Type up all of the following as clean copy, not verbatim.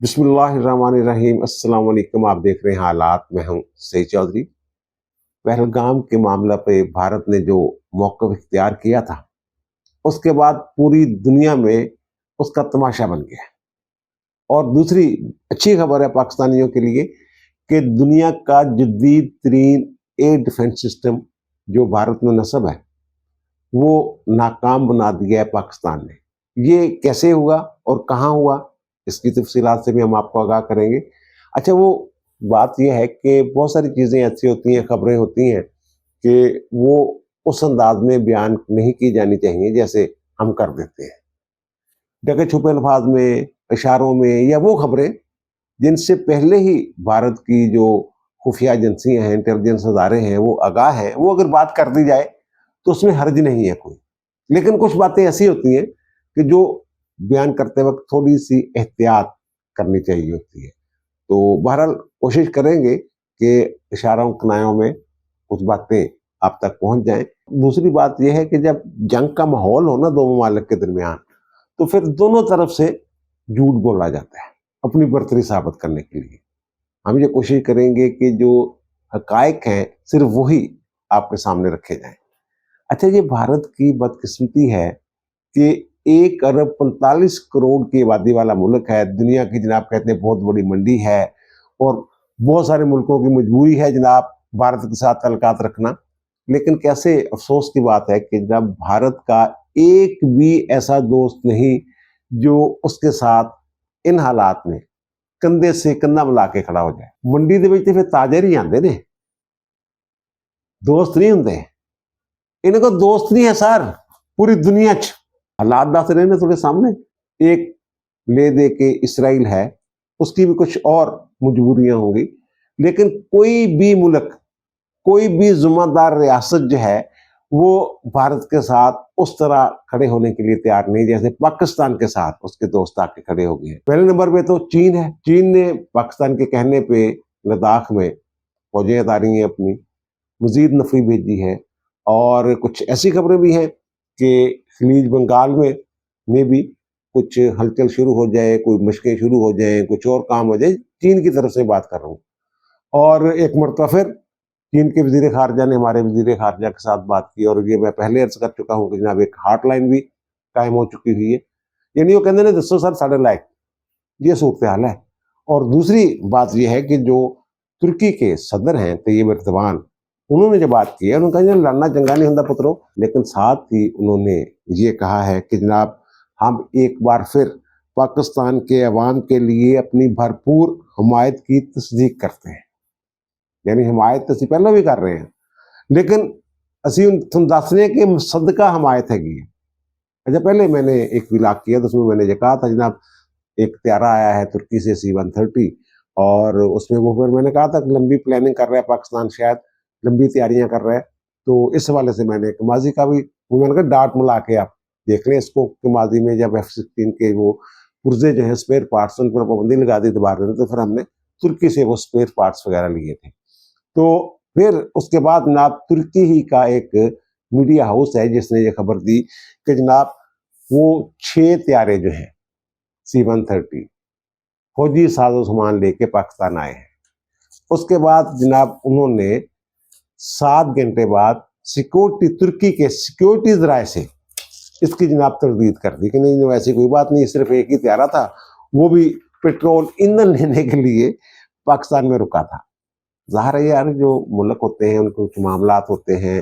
बिस्मिल्लाहिर्रहमानिर्रहीम। अस्सलाम वालेकुम। आप देख रहे हैं हालात। मैं हूं सईद चौधरी। पहलगाम के मामला पे भारत ने जो मौक़िफ़ इख्तियार किया था, उसके बाद पूरी दुनिया में उसका तमाशा बन गया। और दूसरी अच्छी खबर है पाकिस्तानियों के लिए कि दुनिया का जदीद तरीन एयर डिफेंस सिस्टम जो भारत में नस्ब है, वो नाकाम बना दिया है पाकिस्तान ने। ये कैसे हुआ और कहाँ हुआ, इसकी तफसीलात से भी हम आपको आगाह करेंगे। अच्छा, वो बात ये है कि बहुत सारी चीज़ें ऐसी होती हैं, खबरें होती हैं कि वो उस अंदाज में बयान नहीं की जानी चाहिए जैसे हम कर देते हैं। ढके छुपे अल्फाज में, इशारों में, या वो खबरें जिनसे पहले ही भारत की जो खुफिया एजेंसियाँ हैं, इंटेलिजेंस अदारे हैं, वो आगाह हैं, वो अगर बात कर दी जाए तो उसमें हर्ज नहीं है कोई। लेकिन कुछ बातें ऐसी होती हैं कि जो बयान करते वक्त थोड़ी सी एहतियात करनी चाहिए होती है। तो बहरहाल कोशिश करेंगे कि इशारों कनायों में कुछ बातें आप तक पहुंच जाएं। दूसरी बात यह है कि जब जंग का माहौल हो ना दो ममालिक के दरमियान, तो फिर दोनों तरफ से झूठ बोला जाता है अपनी बर्तरी साबित करने के लिए। हम ये कोशिश करेंगे कि जो हकायक हैं सिर्फ वही आपके सामने रखे जाएं। अच्छा, ये भारत की बदकिस्मती है कि 1 अरब 45 करोड़ की आबादी वाला मुल्क है। दुनिया की जनाब कहते हैं बहुत बड़ी मंडी है, और बहुत सारे मुल्कों की मजबूरी है जनाब भारत के साथ तल्लुकात रखना। लेकिन कैसे अफसोस की बात है कि जब भारत का एक भी ऐसा दोस्त नहीं जो उसके साथ इन हालात में कंधे से कंधा मिला के खड़ा हो जाए। मंडी ਦੇ ਵਿੱਚ ਤੇ ਫਿਰ ਤਾਜਰ ਹੀ ਆਉਂਦੇ ਨੇ, दोस्त नहीं होंगे। इनको दोस्त नहीं है सर पूरी दुनिया च। हालात दस रहे ने थोड़े सामने। एक ले दे के इसराइल है, उसकी भी कुछ और मजबूरियां होंगी, लेकिन कोई भी मुल्क, कोई भी जुम्मेदार रियासत जो है वो भारत के साथ उस तरह खड़े होने के लिए तैयार नहीं जैसे पाकिस्तान के साथ उसके दोस्त आके खड़े हो गए हैं। पहले नंबर पे तो चीन है। चीन ने पाकिस्तान के कहने पे लद्दाख में फौजें उतारी हैं अपनी, मजीद नफरी भेजी है। और कुछ ऐसी खबरें भी हैं कि खलीज बंगाल में भी कुछ हलचल शुरू हो जाए, कोई मशकें शुरू हो जाए, कुछ और काम हो जाए। चीन की तरफ से बात कर रहा हूँ। और एक मरतबा फिर चीन के वजीर खारजा ने हमारे वजीर खारजा के साथ बात की, और ये मैं पहले अर्ज कर चुका हूँ कि जनाब एक हॉटलाइन भी कायम हो चुकी हुई है। यानी वो कहते हैं दसो सर साढ़े लायक, ये सूरत हाल है। और दूसरी बात यह है कि जो तुर्की के सदर हैं तैयब एर्दोगान, उन्होंने जो बात की है, उन्होंने कहा लड़ना चंगा नहीं होता पुत्रों, लेकिन साथ ही उन्होंने ये कहा है कि जनाब हम एक बार फिर पाकिस्तान के अवाम के लिए अपनी भरपूर हमायत की तस्दीक करते हैं। यानी हमायत तो असी पहले भी कर रहे हैं, लेकिन असी तुम दस रहे कि सदका हमायत हैगी। अच्छा, पहले मैंने एक विलाक किया तो उसमें मैंने ये कहा था जनाब एक त्यारा आया है तुर्की से C-130, और उसमें वो फिर मैंने कहा था कि लंबी प्लानिंग कर रहा है पाकिस्तान, शायद लंबी तैयारियां कर रहा है। तो इस हवाले से मैंने एक माजी का भी वो मैंने कहा डांट मिला के आप देख लें इसको कि माजी में जब F-16 के वो पुर्जे जो है स्पेयर पार्ट्स, उन पर पाबंदी लगा दी दोबारा, तो फिर हमने तुर्की से वो स्पेयर पार्ट्स वगैरह लिए थे। तो फिर उसके बाद जनाब तुर्की ही का एक मीडिया हाउस है जिसने ये खबर दी कि जनाब वो 6 त्यारे जो हैं C-130 फौजी साजो सामान लेके पाकिस्तान आए हैं। उसके बाद जनाब उन्होंने 7 घंटे बाद सिक्योरिटी, तुर्की के सिक्योरिटी जराए से इसकी जनाब तरदीद कर दी कि नहीं वैसी कोई बात नहीं, सिर्फ एक ही त्यारा था, वो भी पेट्रोल ईंधन लेने के लिए पाकिस्तान में रुका था। ज़ाहिर है यार, जो मुल्क होते हैं उनके कुछ मामलात होते हैं,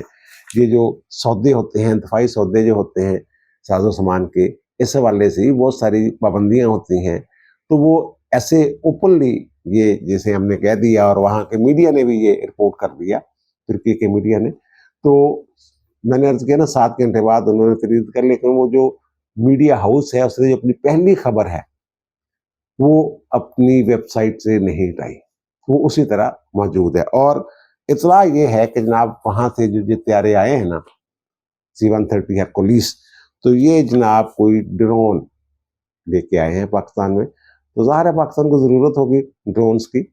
ये जो सौदे होते हैं, दफाई सौदे जो होते हैं साजो सामान के, इस हवाले से ही बहुत सारी पाबंदियाँ होती हैं। तो वो ऐसे ओपनली ये जैसे हमने कह दिया, और वहाँ के मीडिया ने भी ये रिपोर्ट कर दिया, तुर्की के मीडिया ने। तो मैंने अर्ज किया ना 7 घंटे बाद उन्होंने तरीद कर, लेकिन वो जो मीडिया हाउस है उसने जो अपनी पहली खबर है वो अपनी वेबसाइट से नहीं हटाई, वो उसी तरह मौजूद है। और इतला ये है कि जनाब वहाँ से जो त्यारे आए हैं ना C-130 हरकुलिस, तो ये जनाब कोई ड्रोन लेके आए हैं पाकिस्तान में। तो ज़ाहिर है पाकिस्तान को ज़रूरत होगी ड्रोन्स की,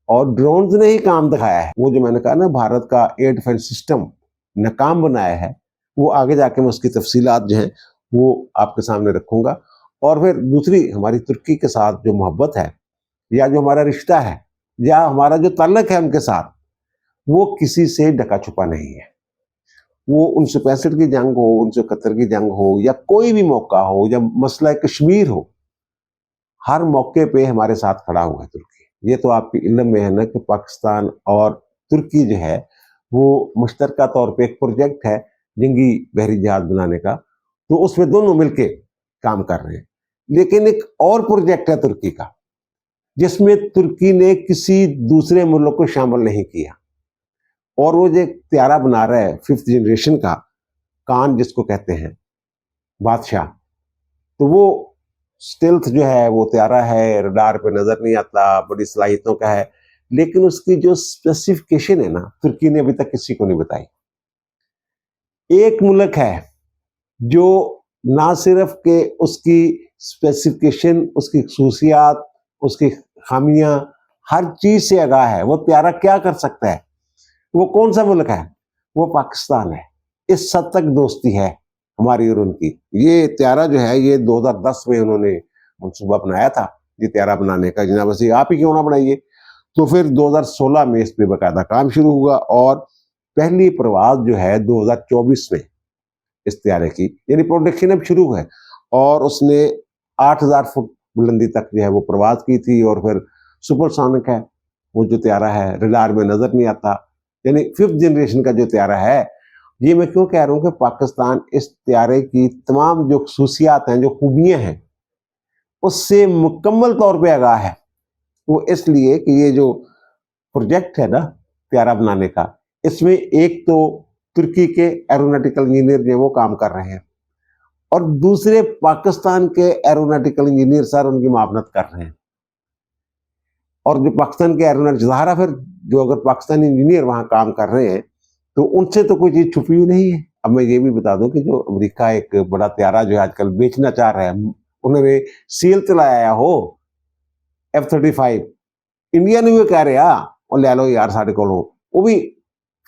और ड्रोन्स ने ही काम दिखाया है। वो जो मैंने कहा ना भारत का एयर डिफेंस सिस्टम नाकाम बनाया है, वो आगे जाके मैं उसकी तफसीलात जो हैं वो आपके सामने रखूँगा। और फिर दूसरी हमारी तुर्की के साथ जो मोहब्बत है या जो हमारा रिश्ता है या हमारा जो ताल्लुक है उनके साथ, वो किसी से ढका छुपा नहीं है। वो 1965 की जंग हो, 1971 की जंग हो, या कोई भी मौका हो, या मसला कश्मीर हो, हर मौके पे हमारे साथ खड़ा हुआ है तुर्की। ये तो आपकी इल्म में है ना कि पाकिस्तान और तुर्की जो है वो मुश्तरका तौर पे एक प्रोजेक्ट है जंगी बहरी जहाज बनाने का, तो उसमें दोनों मिलके काम कर रहे हैं। लेकिन एक और प्रोजेक्ट है तुर्की का, जिसमें तुर्की ने किसी दूसरे मुल्क को शामिल नहीं किया, और वो जो त्यारा बना रहा है 5th जनरेशन का, कान जिसको कहते हैं, बादशाह, तो वो स्टेल्थ जो है वो त्यारा है, रडार पे नजर नहीं आता, बड़ी सलाहियतों का है, लेकिन उसकी जो स्पेसिफिकेशन है ना, तुर्की ने अभी तक किसी को नहीं बताई। एक मुल्क है जो ना सिर्फ के उसकी स्पेसिफिकेशन, उसकी खसूसियात, उसकी खामियां, हर चीज से आगाह है। वो त्यारा क्या कर सकता है, वो कौन सा मुल्क है, वो पाकिस्तान है। इस हद तक दोस्ती है हमारी और उनकी। ये त्यारा जो है ये 2010 में उन्होंने मनसूबा बनाया था, ये त्यारा बनाने का, जनाब वसी आप ही क्यों ना बनाइए। तो फिर 2016 में इस पे बाकायदा काम शुरू हुआ, और पहली परवाज जो है 2024 में इस त्यारे की, यानी प्रोडक्शन अब शुरू है, और उसने 8000 फुट बुलंदी तक जो है वो परवाज की थी। और फिर सुपरसोनिक है वो जो त्यारा है, रडार में नजर नहीं आता, यानी 5th जनरेशन का जो त्यारा है। ये मैं क्यों कह रहा हूं कि पाकिस्तान इस त्यारे की तमाम जो खसूसियात हैं, जो खूबियां हैं, उससे मुकम्मल तौर पे आगाह है। वो इसलिए कि ये जो प्रोजेक्ट है ना त्यारा बनाने का, इसमें एक तो तुर्की के एरोनॉटिकल इंजीनियर जो वो काम कर रहे हैं, और दूसरे पाकिस्तान के एरोनॉटिकल इंजीनियर सर उनकी मावनत कर रहे हैं। और जो पाकिस्तान के एरोनॉटिकल ज़ाहिर फिर जो अगर पाकिस्तानी इंजीनियर वहां काम कर रहे हैं तो उनसे तो कोई चीज छुपी हुई नहीं है। अब मैं ये भी बता दूं कि जो अमेरिका एक बड़ा त्यारा जो है आजकल बेचना चाह रहा है, उन्होंने सील चलाया हो F-35, इंडिया ने भी कह रहे और ले लो यार साढ़े को, वो भी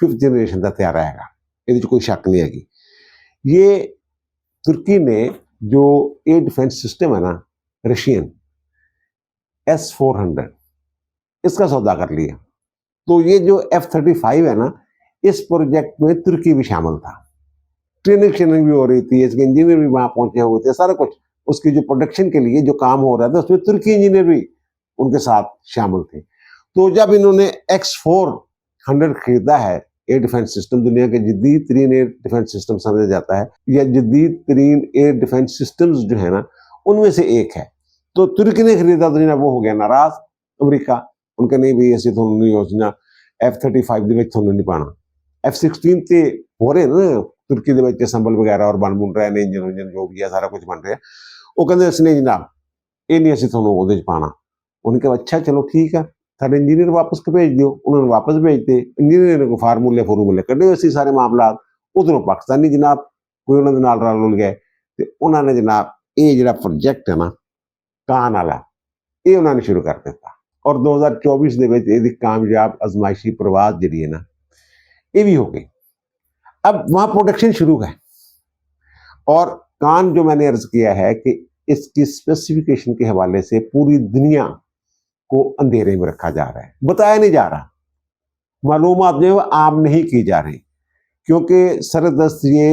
5th जनरेशन का त्यारा है, ये कोई शक नहीं है। ये तुर्की ने जो एयर डिफेंस सिस्टम है ना रशियन S-400, इसका सौदा कर लिया। तो ये जो F-35 है ना, इस प्रोजेक्ट में तुर्की भी शामिल था। ट्रेनिंग भी हो रही थी, इसके इंजीनियर भी वहां पहुंचे हुए थे, सारा कुछ उसकी जो प्रोडक्शन के लिए जो काम हो रहा था उसमें तुर्की इंजीनियर भी उनके साथ शामिल थे। तो जब इन्होंने X-400 खरीदा है, एयर डिफेंस सिस्टम दुनिया के जदीद तरीन एयर डिफेंस सिस्टम समझा जाता है, या जदीद तरीन एयर डिफेंस सिस्टम्स जो है ना उनमें से एक है। तो तुर्की ने खरीदा तो जनाब वो हो गया नाराज अमरीका, उनके नहीं भी ऐसी थोड़ी योजना F-35 ਦੇ ਵਿੱਚ ਤੁਹਾਨੂੰ नहीं पाना। F-16 ਤੇ हो रहे ना तुर्की ਦੇ ਵਿੱਚ ਸੰਭਲ वगैरह और बन रहे हैं, इंजन जो भी है सारा कुछ बन रहा है। वो कहते असने जनाब ये नहीं असं ਤੁਹਾਨੂੰ ਉਹਦੇ ਚ पाना। उनके अच्छा चलो ठीक है, साढ़े इंजीनियर वापस भेज दियो। उन्होंने वापस भेजते, इंजीनियर ने फार्मूले कढ़े हुए सारे मामला। उधरों पाकिस्तानी जनाब कोई उन्होंने नाल रल गए, तो उन्होंने जनाब ये जो प्रोजेक्ट है ना कान वाला, ये उन्होंने शुरू कर दिता। और 2024 ਦੇ ਵਿੱਚ ਇਹਦੀ कामयाब आजमाइशी प्रवास जी है ना ये भी हो गई। अब वहां प्रोडक्शन शुरू है, और कान जो मैंने अर्ज किया है कि इसकी स्पेसिफिकेशन के हवाले से पूरी दुनिया को अंधेरे में रखा जा रहा है, बताया नहीं जा रहा, मालूमात जो है आम नहीं की जा रही, क्योंकि सरदस्त ये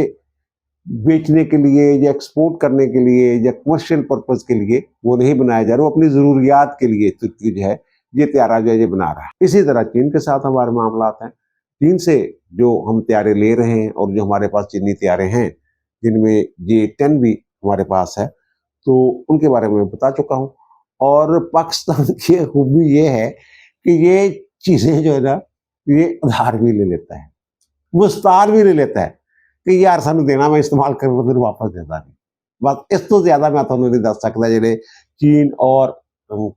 बेचने के लिए या एक्सपोर्ट करने के लिए या कमर्शियल पर्पज के लिए वो नहीं बनाया जा रहा, वो अपनी ज़रूरियात के लिए तुर्की जो है ये त्यारा जो है ये बना रहा है। इसी तरह चीन के साथ हमारे मामला हैं। चीन से जो हम त्यारे ले रहे हैं, और जो हमारे पास चीनी त्यारे हैं जिनमें J-10 भी हमारे पास है, तो उनके बारे में बता चुका हूँ। और पाकिस्तान की खूबी ये है कि ये चीज़ें जो है ना ये उधार भी ले लेता है, मुस्तार भी ले लेता है कि यार सानू देना, मैं इस्तेमाल कर वापस देता नहीं। बस इस तो ज्यादा मैं थोड़ा नहीं दस सकता ਜਿਹੜੇ चीन और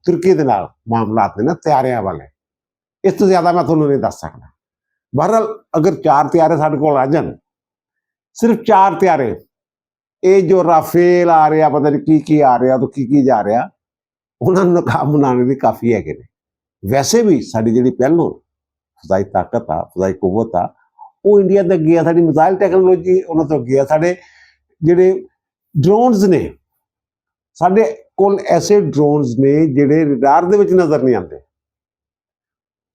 तुर्की ਦੇ ਨਾਲ ਮਾਮਲਾਤ ਨੇ ਨਾ ਤਿਆਰਿਆਂ ਵਾਲੇ, ਇਸ ਤੋਂ ਜ਼ਿਆਦਾ ਮੈਂ ਤੁਹਾਨੂੰ ਨਹੀਂ ਦੱਸ ਸਕਦਾ। बहरहाल अगर 4 त्यारे साढ़े को आ जान, सिर्फ 4 त्यारे, ये जो राफेल आ रहा, पता नहीं की आ रहा, तो की जा रहा, उन्होंने काम बनाने की काफ़ी है कि वैसे भी साड़ी जी पहलों फजाई ताकत आ, फजाई कुवत आ, वो इंडिया तक गया, साड़ी मिसाइल टैक्नोलॉजी उन्होंने तक गया, साढ़े जिहड़े ड्रोन्स ने, साढ़े ਕੋਲ ऐसे ड्रोन्स ने ਜਿਹੜੇ रडार ਦੇ ਵਿੱਚ नजर नहीं आते,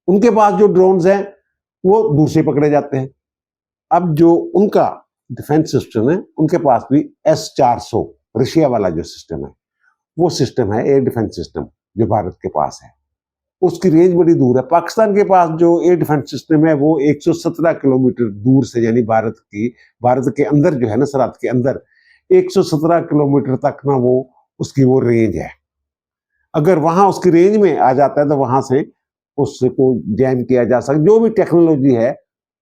उनके पास जो ड्रोन्स हैं वो दूर से पकड़े जाते हैं। अब जो उनका डिफेंस सिस्टम है, उनके पास भी S-400 रशिया वाला जो सिस्टम है, वो सिस्टम है एयर डिफेंस सिस्टम जो भारत के पास है। उसकी रेंज बड़ी दूर है। पाकिस्तान के पास जो एयर डिफेंस सिस्टम है वो 117 किलोमीटर दूर से, यानी भारत के अंदर जो है ना, सरहद के अंदर 117 किलोमीटर तक ना वो उसकी वो रेंज है। अगर वहां उसकी रेंज में आ जाता है तो वहां से उसको जैम किया जा सकता, जो भी टेक्नोलॉजी है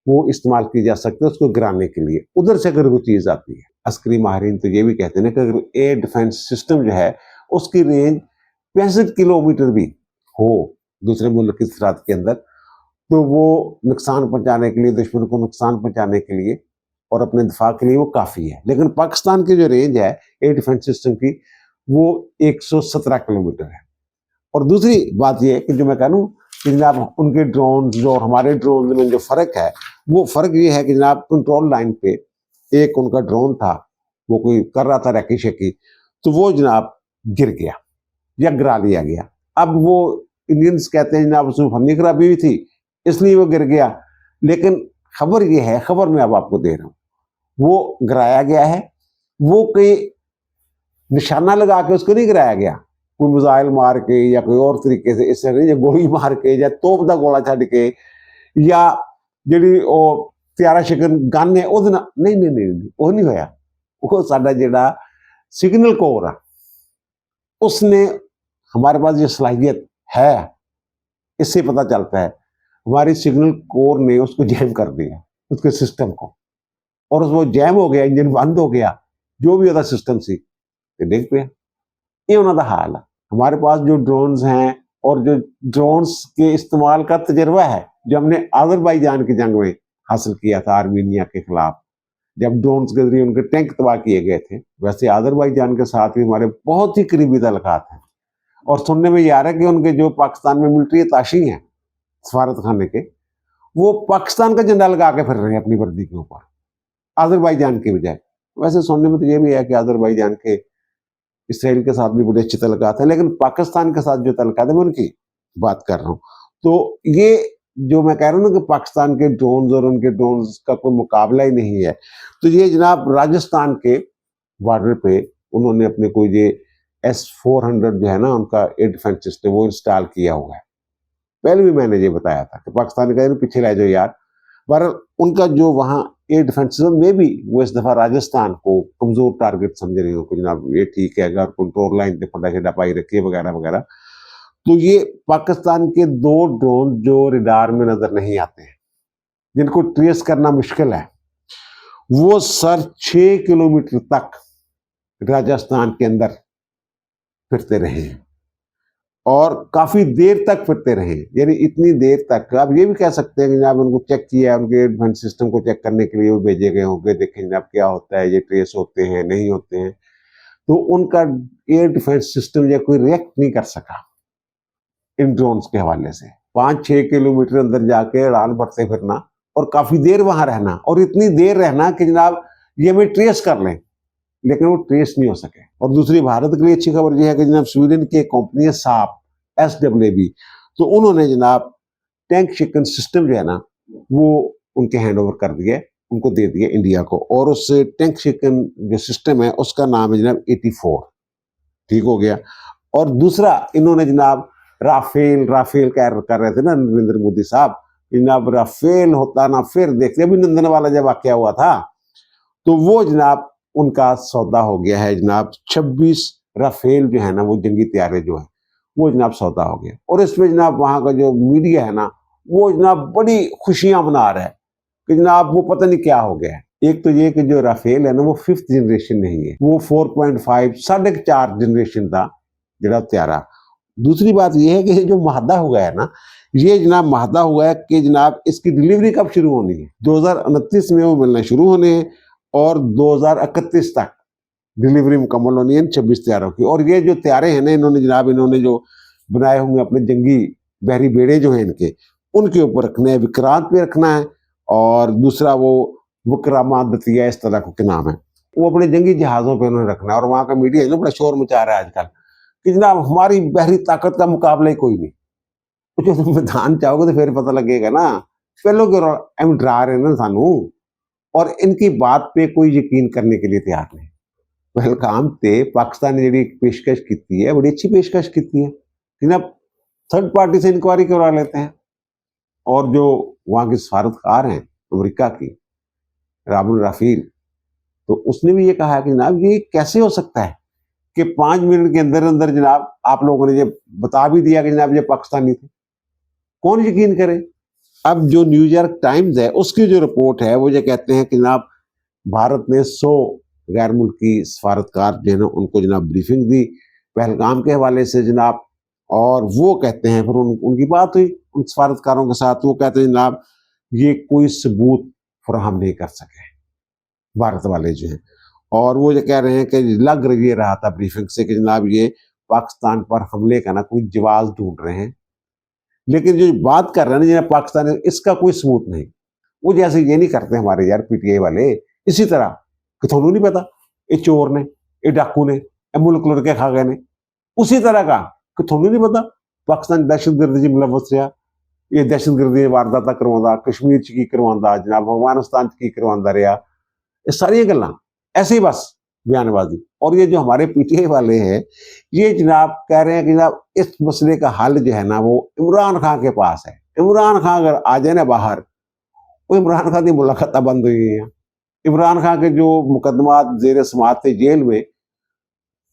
वो इस्तेमाल की जा सकती है उसको गिराने के लिए। उधर से अगर वो चीज आती है, अस्करी माहिरीन तो ये भी कहते हैं कि अगर एयर डिफेंस सिस्टम जो है उसकी रेंज 65 किलोमीटर भी हो दूसरे मुल्क की सरहद के अंदर, तो वो नुकसान पहुंचाने के लिए, दुश्मन को नुकसान पहुंचाने के लिए और अपने दिफा के लिए वो काफ़ी है। लेकिन पाकिस्तान की जो रेंज है एयर डिफेंस सिस्टम की वो 117 किलोमीटर है। और दूसरी बात ये है कि जो मैं कह रहा हूँ कि जनाब उनके ड्रोन जो और हमारे ड्रोन में जो फ़र्क है, वो फ़र्क ये है कि जनाब कंट्रोल लाइन पे एक उनका ड्रोन था, वो कोई कर रहा था रैकी शेकी, तो वो जनाब गिर गया या गिरा लिया गया। अब वो इंडियंस कहते हैं जनाब उसमें फनी खराबी हुई थी इसलिए वो गिर गया, लेकिन खबर ये है, खबर मैं अब आपको दे रहा हूँ, वो गिराया गया है। वो कोई निशाना लगा के उसको नहीं गिराया गया, कोई मिसाइल मार के या कोई और तरीके से, इससे नहीं गोली मार के या तोप दा गोला छड़ के या ਜਿਹੜੀ ਉਹ ਤਿਆਰਾ ਸ਼ਿਕਨ ਗਨ है ਉਹਦੇ ਨਾਲ नहीं वो नहीं होया। वो साडा जेड़ा सिग्नल कोर आ उसने, हमारे पास ये सलाहियत है, इससे पता चलता है हमारी सिग्नल कोर ने उसको जैम कर दिया उसके सिस्टम को, और वो जैम हो गया, इंजन बंद हो गया, जो भी ਉਹਦਾ सिस्टम सी डिग पिया। ये उन्होंने हाल है। हमारे पास जो ड्रोन्स हैं और जो ड्रोन्स के इस्तेमाल का तजर्बा है जो हमने आज़रबाईजान की जंग में हासिल किया था आर्मीनिया के खिलाफ, जब ड्रोन्स के जरिए उनके टैंक तबाह किए गए थे, वैसे आज़रबाईजान के साथ भी हमारे बहुत ही करीबी तल्लुकात हैं। और सुनने में ये आ रहा है कि उनके जो पाकिस्तान में मिलिट्री अताशी हैं सफारत खाने के, वो पाकिस्तान का झंडा लगा के फिर रहे हैं अपनी वर्दी के ऊपर आज़रबाईजान के बजाय। वैसे सुनने में तो ये भी है कि आज़रबाईजान के इसराइल के साथ भी बड़े अच्छे तल्लुकात हैं, लेकिन पाकिस्तान के साथ जो तल्लुकात है मैं उनकी बात कर रहा हूँ। तो ये जो मैं कह रहा हूँ ना कि पाकिस्तान के ड्रोन्स और उनके ड्रोन्स का कोई मुकाबला ही नहीं है, तो ये जनाब राजस्थान के बॉर्डर पे उन्होंने अपने कोई ये S-400 जो है ना उनका एयर डिफेंस सिस्टम वो इंस्टॉल किया हुआ है। पहले भी मैंने ये बताया था कि पाकिस्तान का पीछे रह जाओ यार, पर उनका जो वहाँ एयर डिफेंस सिस्टम में भी वो इस दफ़ा राजस्थान को कमज़ोर टारगेट समझ रहे हो कि जनाब ये ठीक है, अगर कंट्रोल लाइन पे फटा छटा पाई रखी है वगैरह वगैरह। तो ये पाकिस्तान के 2 ड्रोन जो रडार में नजर नहीं आते हैं, जिनको ट्रेस करना मुश्किल है, वो सर 6 किलोमीटर तक राजस्थान के अंदर फिरते रहे और काफी देर तक फिरते रहे, यानी इतनी देर तक आप ये भी कह सकते हैं कि जनाब उनको चेक किया, उनके डिफेंस सिस्टम को चेक करने के लिए वो भेजे गए होंगे, देखें जनाब क्या होता है, ये ट्रेस होते हैं नहीं होते हैं। तो उनका एयर डिफेंस सिस्टम या कोई रिएक्ट नहीं कर सका इन ड्रोन्स के हवाले से। 5-6 किलोमीटर अंदर जाके उड़ान भरते फिरना और काफी देर वहां रहना, और इतनी देर रहना कि जनाब ये हमें ट्रेस कर लें, लेकिन वो ट्रेस नहीं हो सके। और दूसरी भारत के लिए अच्छी खबर यह है कि जनाब स्वीडन की कंपनी है साप SWB, तो उन्होंने जनाब टैंक शिकन सिस्टम जो है ना वो उनके हैंड ओवर कर दिए, उनको दे दिए इंडिया को, और उस टैंक शिकन जो सिस्टम है उसका नाम है जनाब 84। ठीक हो गया। और दूसरा इन्होंने जनाब राफेल कर रहे थे ना नरेंद्र मोदी साहब, जनाब राफेल होता ना फिर देखते, अभिनंदन वाला जब वाकया हुआ था तो वो जनाब उनका सौदा हो गया है जनाब 26 राफेल जो है ना वो जंगी तैयारे जो है वो जनाब सौदा हो गया। और इसमें जनाब वहाँ का जो मीडिया है ना वो जनाब बड़ी खुशियां मना रहा है कि जनाब वो पता नहीं क्या हो गया है। एक तो ये कि जो राफेल है ना वो 5th जनरेशन नहीं है, वो 4.5 4.5 जनरेशन था जरा त्यारा। दूसरी बात यह है कि जो माहदा हुआ है ना, ये जनाब माहदा हुआ है कि जनाब इसकी डिलीवरी कब शुरू होनी है, 2029 में वो मिलना शुरू होने हैं और 2031 तक डिलीवरी मुकम्मल होनी है 26 तैयारों की। और ये जो तैयारे हैं ना इन्होंने जो बनाए होंगे अपने जंगी बहरी बेड़े जो हैं इनके, उनके ऊपर रखना है, विक्रांत पे रखना है, और दूसरा वो विक्रमादित्य इस तरह को क्या नाम है, वो अपने जंगी जहाज़ों पे उन्होंने रखना है। और वहाँ का मीडिया है ना बड़ा शोर मचा रहा है आजकल कि जनाब हमारी बहरी ताकत का मुकाबला ही कोई नहीं। तो जो तुम मैदान चाहोगे तो फिर पता लगेगा ना। पहले क्यों डरा रहे हैं ना सानू, और इनकी बात पे कोई यकीन करने के लिए तैयार नहीं। पहलगाम ते पाकिस्तान ने जी पेशकश की है, बड़ी अच्छी पेशकश की है कि ना थर्ड पार्टी से इंक्वायरी करवा लेते हैं। और जो वहां की सफारतकार हैं अमेरिका की, राबुल राफील, तो उसने भी ये कहा है कि जनाब ये कैसे हो सकता है कि 5 मिनट के अंदर अंदर जनाब आप लोगों ने ये बता भी दिया कि जनाब ये पाकिस्तानी थे। कौन यकीन करे। अब जो न्यूयॉर्क टाइम्स है उसकी जो रिपोर्ट है वो ये कहते हैं कि जनाब भारत ने 100 गैर मुल्की सफारतकार जो है ना उनको जनाब ब्रीफिंग दी पहलगाम के हवाले से जनाब। और वो कहते हैं फिर उनकी बात हुई उन सफारतकारों के साथ, वो कहते हैं जनाब ये कोई सबूत फराहम नहीं कर सके भारत वाले जो हैं। और वो ये कह रहे हैं कि लग ये रहा था ब्रीफिंग से कि जनाब ये पाकिस्तान पर हमले का ना कोई जवाब ढूंढ रहे हैं, लेकिन जो बात कर रहे हैं ना पाकिस्तान, इसका कोई सबूत नहीं। वो जैसे ये नहीं करते हमारे यार पीटीआई वाले, इसी तरह कि थोनू नहीं पता ये चोर ने, ये डाकू ने, ये मुल्क लुट के खा गए ने, उसी तरह का कि थोनू नहीं पता पाकिस्तान दहशतगर्दी च मुलवस रहा, ये दहशतगर्दी वारदात करवांदा, कश्मीर च की करवांदा, जनाब अफगानिस्तान च की करवांदा रहा, ये सारी गल्लां ऐसे ही बस बयानबाजी। और ये जो हमारे पीटीआई वाले हैं ये जनाब कह रहे हैं कि जनाब इस मसले का हल जो है ना वो इमरान खान के पास है। इमरान खान अगर आ जाए ना बाहर, वो इमरान खान की मुलाकात बंद हुई है। इमरान खान के जो मुकदमात जेर समात थे जेल में,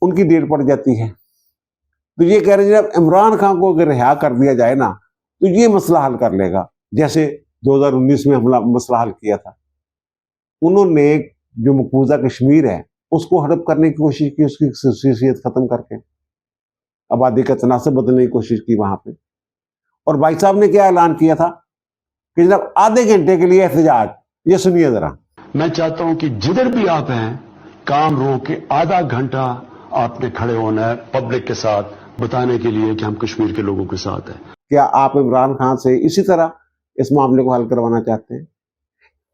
उनकी डेट पड़ जाती है। तो ये कह रहे हैं जब इमरान खान को अगर रिहा कर दिया जाए ना तो ये मसला हल कर लेगा, जैसे 2019 में हमला मसला हल किया था। उन्होंने जो मकबूजा कश्मीर है उसको हड़प करने की कोशिश की, उसकी खसूसियत खत्म करके आबादी का तनासब बदलने की कोशिश की वहां पे। और भाई साहब ने क्या ऐलान किया था कि जब आधे घंटे के लिए एहतजाज, ये सुनिए जरा। मैं चाहता हूं कि जिधर भी आप हैं काम रोक के आधा घंटा आपने खड़े होना है पब्लिक के साथ बताने के लिए कि हम कश्मीर के लोगों के साथ हैं। क्या आप इमरान खान से इसी तरह इस मामले को हल करवाना चाहते हैं?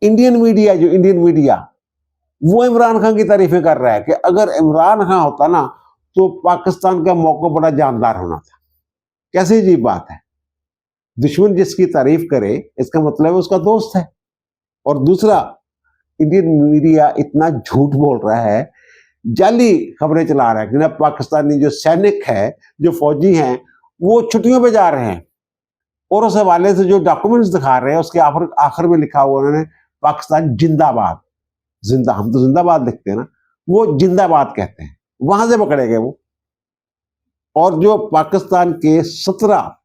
इंडियन मीडिया वो इमरान खान की तारीफें कर रहा है कि अगर इमरान खान होता ना तो पाकिस्तान का मौका बड़ा जानदार होना था। कैसी अजीब बात है। दुश्मन जिसकी तारीफ करे इसका मतलब है उसका दोस्त है। और दूसरा, इंडियन मीडिया इतना झूठ बोल रहा है, जाली खबरें चला रहा है कि ना पाकिस्तानी जो सैनिक है, जो फौजी हैं, वो छुट्टियों पे जा रहे हैं। और उस हवाले से जो डॉक्यूमेंट्स दिखा रहे हैं उसके आखिर में लिखा हुआ उन्होंने पाकिस्तान जिंदाबाद। जिंदा, हम तो जिंदाबाद लिखते हैं ना, वो जिंदाबाद कहते हैं। वहां से पकड़े गए वो। और जो पाकिस्तान के 17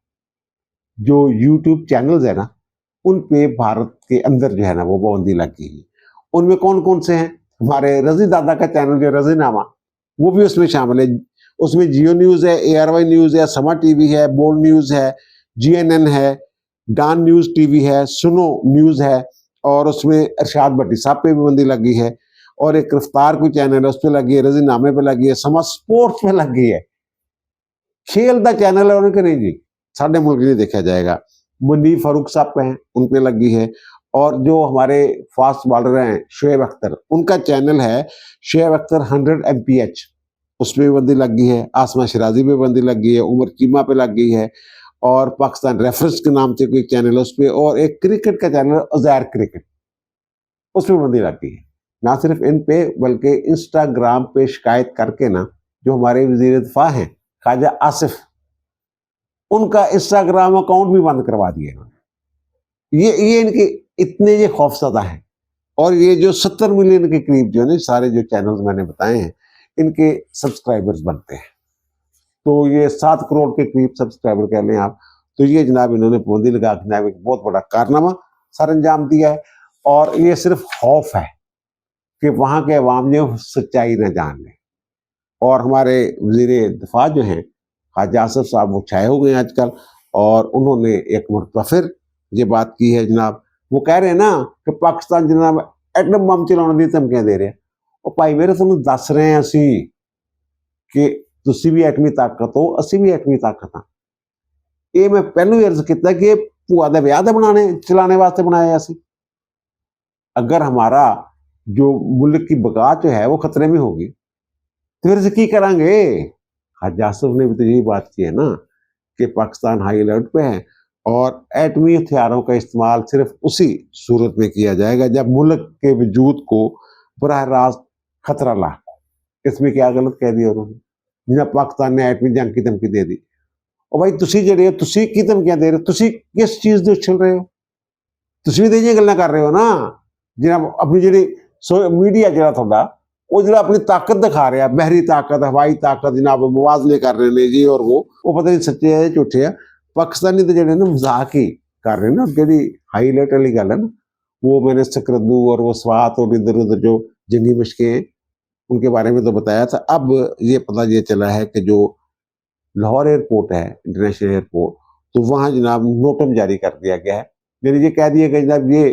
जो यूट्यूब चैनल्स है ना उन पे भारत के अंदर जो है ना वो पाबंदी लग गई है। उनमें कौन कौन से हैं? हमारे रजी दादा का चैनल जो रजीनामा, वो भी उसमें शामिल है। उसमें जियो न्यूज़ है, ARY न्यूज़ है, समा टीवी है, बोल्ड न्यूज़ है, GNN है, डान न्यूज़ टीवी है, सुनो न्यूज़ है, और उसमें अरशाद भट्टी साहब पे भी पाबंदी लगी है। और एक रफ्तार कोई चैनल है उस पर लगी है, रजीनामे पे लगी है, समा स्पोर्ट्स पे लगी है। खेल का चैनल है उनके नहीं जी, साढ़े मुल्क नहीं देखा जाएगा। मुनीर फारूक साहब पे हैं, उन पे लगी है। और जो हमारे फास्ट बॉलर हैं शोएब अख्तर, उनका चैनल है शोएब अख्तर 100 MPH, उस पर भी बंदी लगी है। आसमा शराजी पे बंदी लगी है, उमर चीमा पे लग गई है। और पाकिस्तान रेफरेंस के नाम से कोई चैनल है उस पर, और एक क्रिकेट का चैनल अजैर क्रिकेट, उस पर बंदी लगी है। ना सिर्फ इन पे बल्कि इंस्टाग्राम पे शिकायत करके ना जो हमारे वजीर दिफा हैं ख्वाजा आसिफ, उनका इंस्टाग्राम अकाउंट भी बंद करवा दिए इन्होंने। ये इनके इतने ये खौफजदा हैं। और ये जो 70 मिलियन के करीब जो है सारे जो चैनल्स मैंने बताए हैं इनके सब्सक्राइबर्स बनते हैं। तो ये 7 करोड़ के करीब सब्सक्राइबर कह लें आप। तो ये जनाब इन्होंने पाबंदी लगा के जनाब एक बहुत बड़ा कारनामा सर अंजाम दिया है। और ये सिर्फ खौफ है कि वहाँ के अवाम जो सच्चाई न जान लें। और हमारे वजीर दिफा जो हैं ख्वाजा आसिफ साहब, वो छाए हो गए हैं आजकल। और उन्होंने एक मरतबा फिर ये बात की है जनाब, वो कह रहे हैं ना कि पाकिस्तान जनाब एटम बम चलाने की धमकियां दे रहे हैं। और भाई मेरे तुहानू दस रहे हैं असी कि तुसी भी एटमी ताकत हो, असी भी एटमी ताकत हाँ। ये मैं पहलू ही अर्ज किया कि भूआ के ब्याह बनाने चलाने वास्ते बनाया असी। अगर हमारा जो मुल्क की बका जो है वो खतरे में होगी तो फिर की करांगे? हाजी आसिफ ने भी तो यही बात की है ना कि पाकिस्तान हाई अलर्ट पे है और एटमी हथियारों का इस्तेमाल सिर्फ उसी सूरत में किया जाएगा जब मुल्क के वजूद को बराह रास्त खतरा ला। इसमें क्या गलत कह दिया उन्होंने, जिन्हें पाकिस्तान ने एटमी जंग की धमकी दे दी। और भाई तुसी ਜਿਹੜੇ ਤੁਸੀਂ ਕੀ ਧਮਕੀਆਂ ਦੇ ਰਹੇ ਹੋ, ਤੁਸੀਂ ਕਿਸ ਚੀਜ਼ ਦੇ ਉਛਲ ਰਹੇ ਹੋ, ਤੁਸੀਂ ਵੀ ਤਾਂ ਇਹ ਗੱਲਾਂ ਕਰ ਰਹੇ ਹੋ ਨਾ। ਜਿਹੜਾ ਆਪਣੀ ਜਿਹੜੀ ਮੀਡੀਆ ਜਿਹੜਾ ਤੁਹਾਡਾ ਉਹ ਜਿਹੜਾ ਆਪਣੀ ਤਾਕਤ ਦਿਖਾ ਰਿਹਾ, ਬਹਿਰੀ ਤਾਕਤ, ਹਵਾਈ ਤਾਕਤ, ਜਨਾਬ ਮੁਆਜ਼ਨੇ ਕਰ ਰਹੇ ਨੇ ਜੀ ਔਰ ਉਹ ਪਤਾ ਨਹੀਂ ਸੱਚੇ ਹੈ ਝੂਠੇ ਆ। ਪਾਕਿस्तानी तो ਜਿਹੜੇ ना मजाक ही कर रहे हैं ना। ਜਿਹੜੀ हाई अलर्ट वाली गल है ना, वो मैंने सकरदू और वो स्वात और इधर उधर जो जंगी मशकें हैं उनके बारे में तो बताया था। अब ये पता ये चला है कि जो लाहौर एयरपोर्ट है, इंटरनेशनल एयरपोर्ट, तो वहाँ जनाब नोटम जारी कर दिया गया है। यानी ये कह दिया गया जनाब ये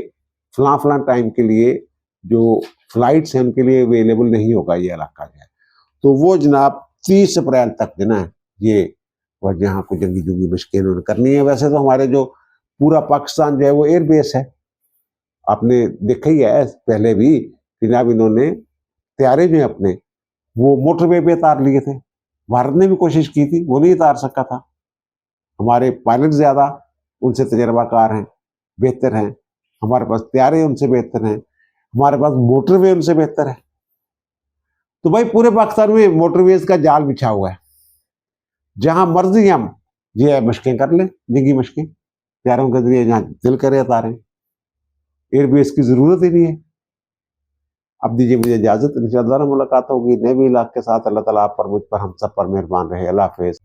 फलां फलां टाइम के लिए जो फ्लाइट्स हैं उनके लिए अवेलेबल नहीं होगा ये इलाका जो है। तो वो जनाब 30 अप्रैल तक जो ना ये और जहाँ को जंगी जुंगी मशकें उन्होंने करनी है। वैसे तो हमारे जो पूरा पाकिस्तान जो है वो एयरबेस है, आपने देखा ही है पहले भी कि जनाब इन्होंने तैयारे जो अपने वो मोटरवे पे उतार लिए थे। भारत ने भी कोशिश की थी, वो नहीं उतार सका था। हमारे पायलट ज़्यादा उनसे तजर्बाकार हैं, बेहतर हैं, हमारे पास तैयारे उनसे बेहतर हैं, हमारे पास मोटरवे उनसे बेहतर है। तो भाई पूरे पाकिस्तान में मोटरवेज का जाल बिछा हुआ है, जहां मर्जी हम ये मशकें कर लें, जंगी मशकें तैयारों के जरिए जहाँ दिल करे उतारें। एयरबेस की जरूरत ही नहीं है। अब दीजिए मुझे इजाजत, इंशाअल्लाह दोबारा मुलाकात होगी नए भी इलाके के साथ। अल्लाह ताला आप पर, मुझ पर, हम सब पर मेहरबान रहे। अल्लाह हाफिज़।